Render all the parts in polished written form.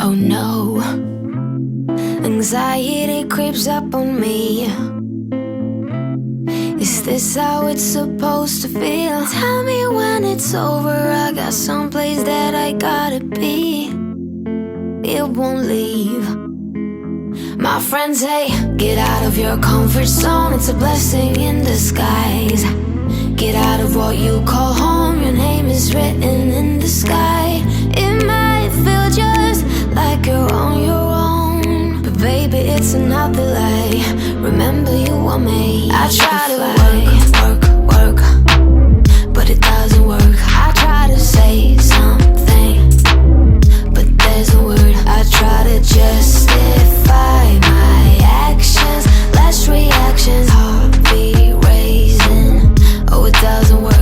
Oh no, anxiety creeps up on me. Is this how it's supposed to feel? Tell me when it's over. I got someplace that I gotta be. It won't leave. My friends say, get out of your comfort zone. It's a blessing in disguise. Get out of what you call home. Your name is written in the sky. It might feel just like you're on your own, but baby, it's another lie. Remember, you were made. I try to work, but it doesn't work. I try to say something, but there's a word. I try to justify my actions, less reactions, heartbeat raising. Oh, it doesn't work.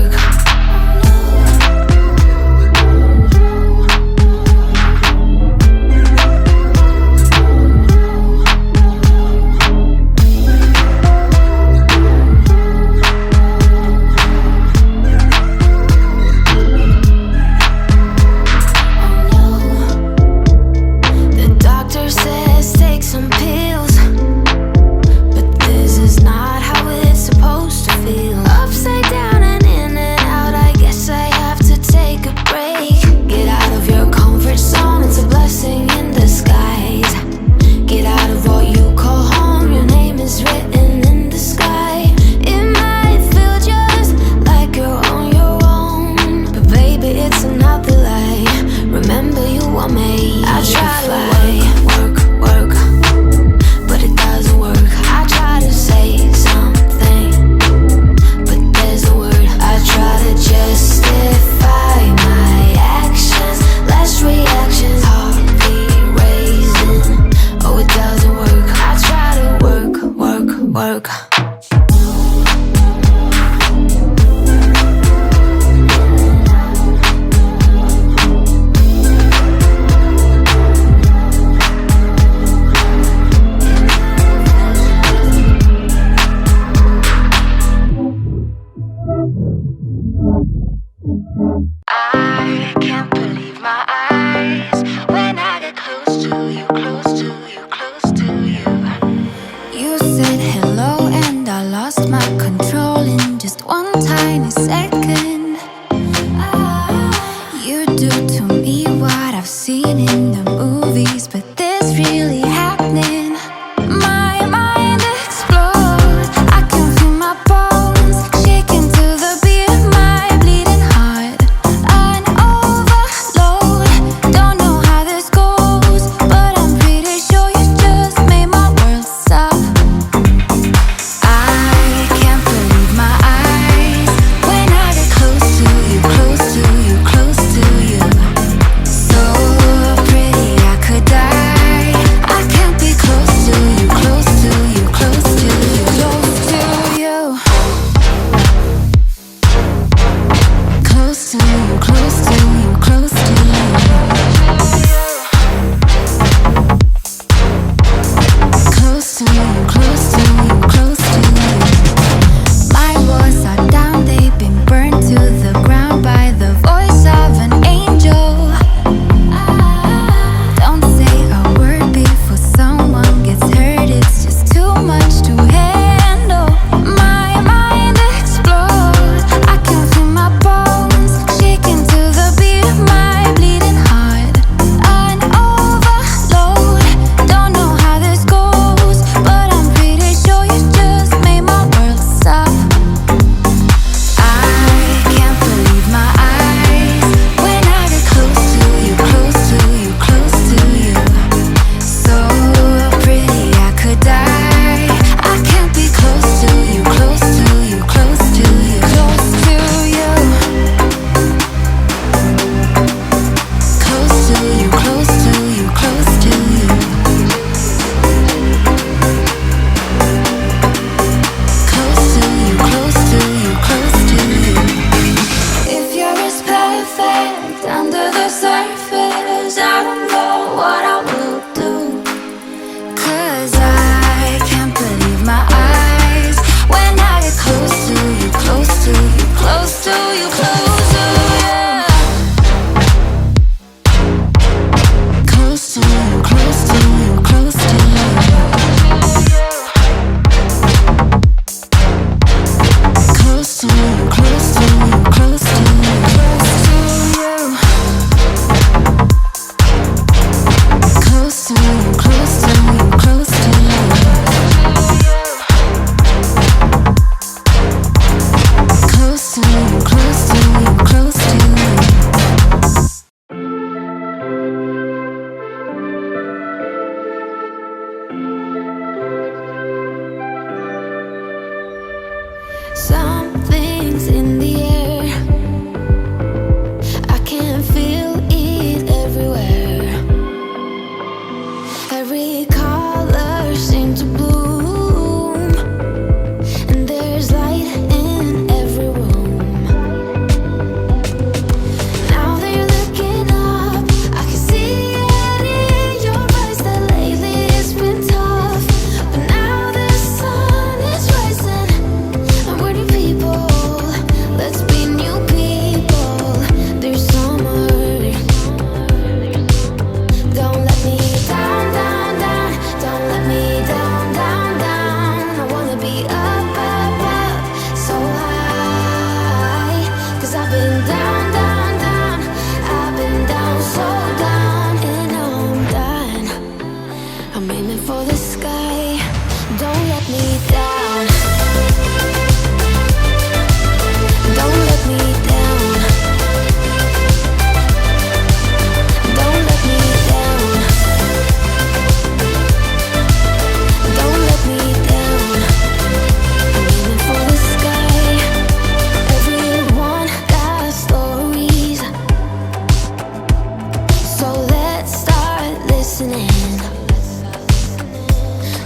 listening.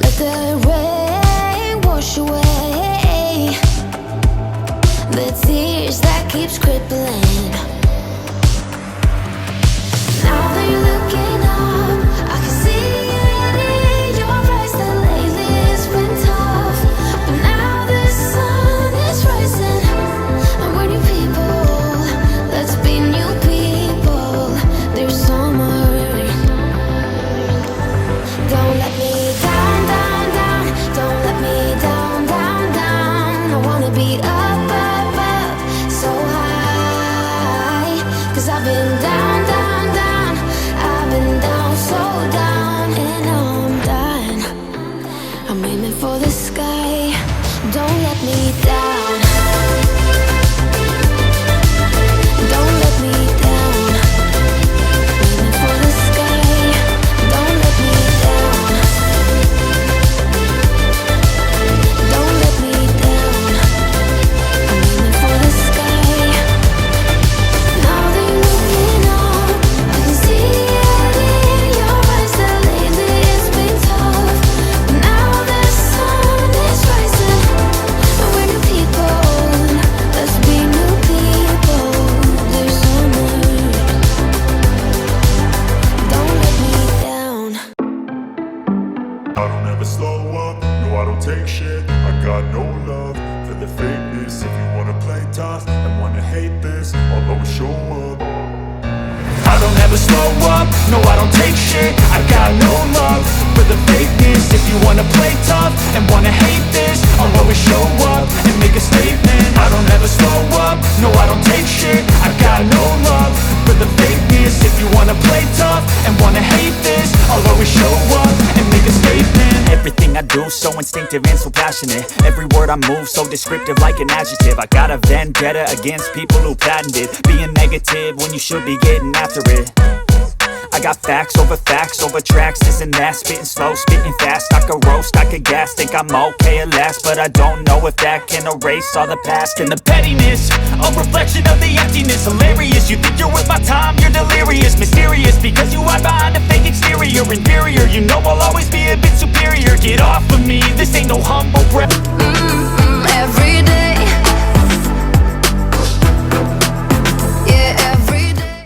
Let the rain wash away the tears that keeps crippling. Now that you're looking up, I can see it in your eyes that lately it's been tough. But now the sun is rising, and we're new people. Let's be new people. There's summer. Don't let me down, down, down. Don't let me down, down, down. I wanna be up, up, up, so high. 'Cause I've been down, down, down. I've been down, so down, and now I'm done. I'm aiming for the sky. Don't let me down. Don't let me down. Aiming for the sky. Don't let me down. Don't let me down. I'm aiming for the sky. Now that you're looking up, I can see it in your eyes that lately it's been tough. But now the sun is rising, and we're new people. Let's be new people. There's summer. Don't let me down. I don't ever slow up, no I don't take shit. I got no love for the fakeness. If you wanna play tough and wanna hate this, I'll always show up. I don't ever slow up, no I don't take shit. I got no love for the fakeness. If you wanna play tough and wanna hate this, I'll always show up and make a statement. I don't ever slow up, no I don't take shit. I got no love for the fakeness. If you wanna play tough and wanna hate this, I'll always show up and make a statement. Everything I do so instinctive and so passionate. Every word I move so descriptive like an adjective. I got a vendetta against people who patented being negative when you should be getting after it. I got facts over tracks, this and that. Spitting slow, spitting fast. I could roast, I could gas. Think I'm okay at last, but I don't know if that can erase all the past. And the pettiness, a reflection of the emptiness. Hilarious, you think you're worth my time, you're delirious. Mysterious, because you hide behind a fake exterior. Inferior, you know I'll always be a bit superior. Get off of me, this ain't no humble brag. Every day